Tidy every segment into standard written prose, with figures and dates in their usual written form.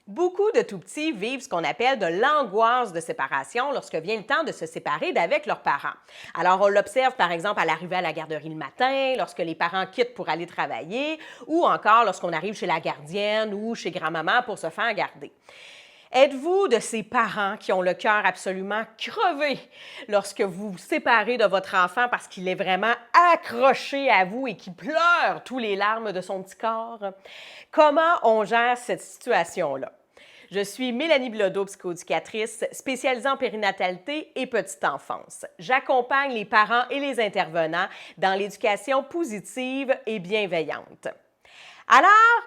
Beaucoup de tout-petits vivent ce qu'on appelle de l'angoisse de séparation lorsque vient le temps de se séparer d'avec leurs parents. Alors, on l'observe par exemple à l'arrivée à la garderie le matin, lorsque les parents quittent pour aller travailler, ou encore lorsqu'on arrive chez la gardienne ou chez grand-maman pour se faire garder. Êtes-vous de ces parents qui ont le cœur absolument crevé lorsque vous vous séparez de votre enfant parce qu'il est vraiment accroché à vous et qui pleure tous les larmes de son petit corps? Comment on gère cette situation-là? Je suis Mélanie Bilodeau, psychoéducatrice spécialisée en périnatalité et petite enfance. J'accompagne les parents et les intervenants dans l'éducation positive et bienveillante. Alors,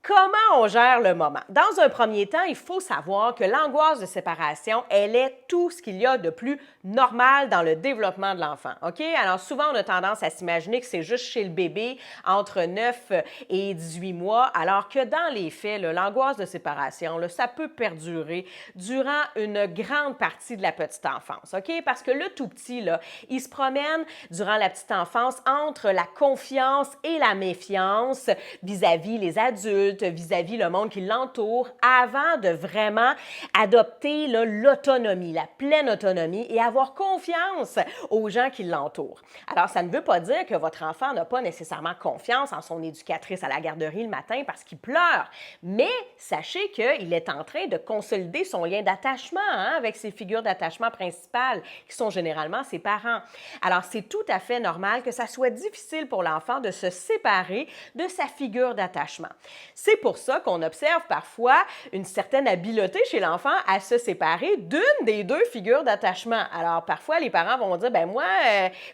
comment on gère le moment? Dans un premier temps, il faut savoir que l'angoisse de séparation, elle est tout ce qu'il y a de plus normal dans le développement de l'enfant. OK? Alors, souvent, on a tendance à s'imaginer que c'est juste chez le bébé entre 9 et 18 mois, alors que dans les faits, l'angoisse de séparation, ça peut perdurer durant une grande partie de la petite enfance. OK? Parce que le tout petit, il se promène durant la petite enfance entre la confiance et la méfiance vis-à-vis les adultes, vis-à-vis le monde qui l'entoure, avant de vraiment adopter l'autonomie, la pleine autonomie et avoir confiance aux gens qui l'entourent. Alors, ça ne veut pas dire que votre enfant n'a pas nécessairement confiance en son éducatrice à la garderie le matin parce qu'il pleure, mais sachez qu'il est en train de consolider son lien d'attachement avec ses figures d'attachement principales, qui sont généralement ses parents. Alors, c'est tout à fait normal que ça soit difficile pour l'enfant de se séparer de sa figure d'attachement. C'est pour ça qu'on observe parfois une certaine habileté chez l'enfant à se séparer d'une des deux figures d'attachement. Alors, parfois, les parents vont dire, ben moi,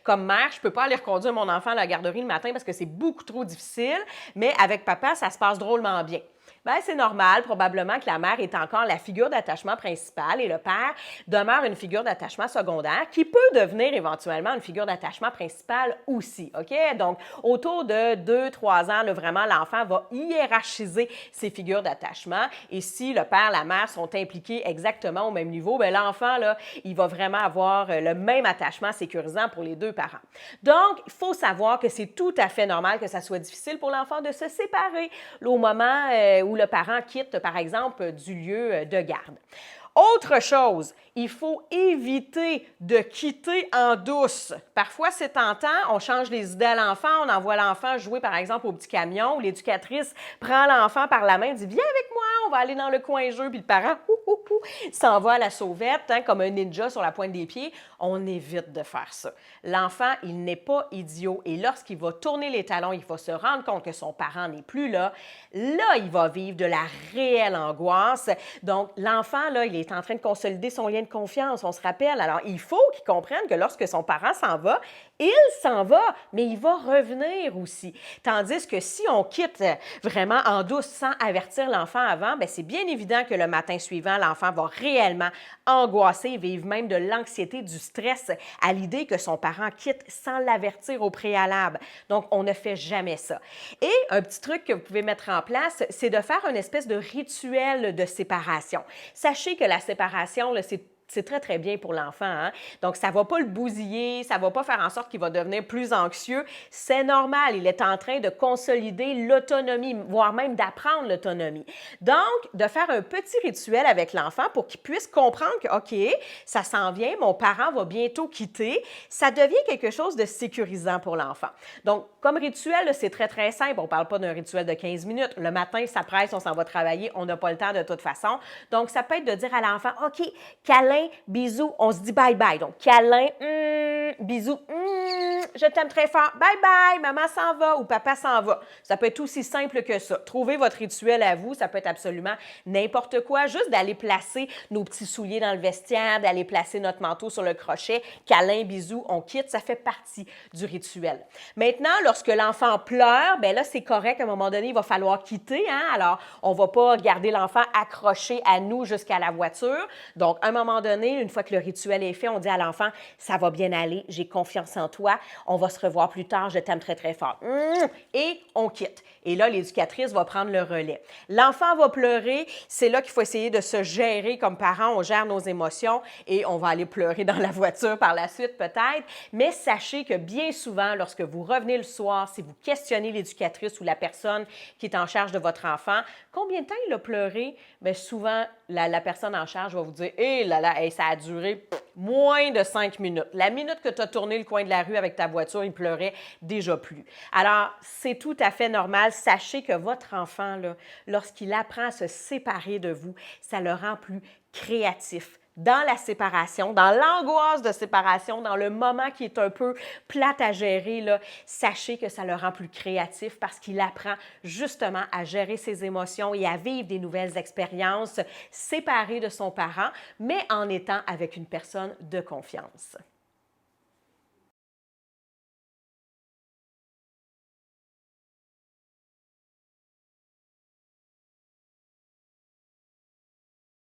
comme mère, je ne peux pas aller reconduire mon enfant à la garderie le matin parce que c'est beaucoup trop difficile, mais avec papa, ça se passe drôlement bien. Bien, c'est normal, probablement que la mère est encore la figure d'attachement principale et le père demeure une figure d'attachement secondaire qui peut devenir éventuellement une figure d'attachement principale aussi, OK? Donc, autour de 2-3 ans, vraiment, l'enfant va hiérarchiser ses figures d'attachement et si le père et la mère sont impliqués exactement au même niveau, bien, l'enfant, il va vraiment avoir le même attachement sécurisant pour les deux parents. Donc, il faut savoir que c'est tout à fait normal que ça soit difficile pour l'enfant de se séparer au moment où le parent quitte, par exemple, du lieu de garde. Autre chose, il faut éviter de quitter en douce. Parfois, c'est tentant, on change les idées à l'enfant, on envoie l'enfant jouer, par exemple, au petit camion, où l'éducatrice prend l'enfant par la main, dit « Viens avec moi, on va aller dans le coin jeu », puis le parent s'en va à la sauvette, comme un ninja sur la pointe des pieds. On évite de faire ça. L'enfant, il n'est pas idiot et lorsqu'il va tourner les talons, il va se rendre compte que son parent n'est plus là. Là, il va vivre de la réelle angoisse. Donc, l'enfant, il est en train de consolider son lien de confiance, on se rappelle. Alors, il faut qu'il comprenne que lorsque son parent s'en va, il s'en va, mais il va revenir aussi. Tandis que si on quitte vraiment en douce sans avertir l'enfant avant, bien, c'est bien évident que le matin suivant, l'enfant va réellement angoisser, vivre même de l'anxiété, du stress à l'idée que son parent quitte sans l'avertir au préalable. Donc, on ne fait jamais ça. Et un petit truc que vous pouvez mettre en place, c'est de faire une espèce de rituel de séparation. Sachez que la séparation, c'est très, très bien pour l'enfant. Donc, ça ne va pas le bousiller, ça ne va pas faire en sorte qu'il va devenir plus anxieux. C'est normal, il est en train de consolider l'autonomie, voire même d'apprendre l'autonomie. Donc, de faire un petit rituel avec l'enfant pour qu'il puisse comprendre que, OK, ça s'en vient, mon parent va bientôt quitter, ça devient quelque chose de sécurisant pour l'enfant. Donc, comme rituel, c'est très, très simple. On ne parle pas d'un rituel de 15 minutes. Le matin, ça presse, on s'en va travailler, on n'a pas le temps de toute façon. Donc, ça peut être de dire à l'enfant, OK, câlin, bisous, on se dit bye-bye. Donc, câlin, bisous, je t'aime très fort, bye-bye, maman s'en va ou papa s'en va. Ça peut être aussi simple que ça. Trouvez votre rituel à vous, ça peut être absolument n'importe quoi. Juste d'aller placer nos petits souliers dans le vestiaire, d'aller placer notre manteau sur le crochet, câlin, bisous, on quitte, ça fait partie du rituel. Maintenant, lorsque l'enfant pleure, bien là, c'est correct, à un moment donné, il va falloir quitter. Alors, on ne va pas garder l'enfant accroché à nous jusqu'à la voiture. Donc, à un moment donné, donné, une fois que le rituel est fait, on dit à l'enfant, ça va bien aller, j'ai confiance en toi, on va se revoir plus tard, je t'aime très, très fort. Et on quitte. Et là, l'éducatrice va prendre le relais. L'enfant va pleurer, c'est là qu'il faut essayer de se gérer comme parents, on gère nos émotions et on va aller pleurer dans la voiture par la suite peut-être, mais sachez que bien souvent, lorsque vous revenez le soir, si vous questionnez l'éducatrice ou la personne qui est en charge de votre enfant, combien de temps il a pleuré? Bien, souvent, la personne en charge va vous dire, hé là là, ça a duré moins de 5 minutes. La minute que tu as tourné le coin de la rue avec ta voiture, il pleurait déjà plus. Alors, c'est tout à fait normal. Sachez que votre enfant, là, lorsqu'il apprend à se séparer de vous, ça le rend plus créatif. Dans la séparation, dans l'angoisse de séparation, dans le moment qui est un peu plate à gérer, là, sachez que ça le rend plus créatif parce qu'il apprend justement à gérer ses émotions et à vivre des nouvelles expériences séparées de son parent, mais en étant avec une personne de confiance.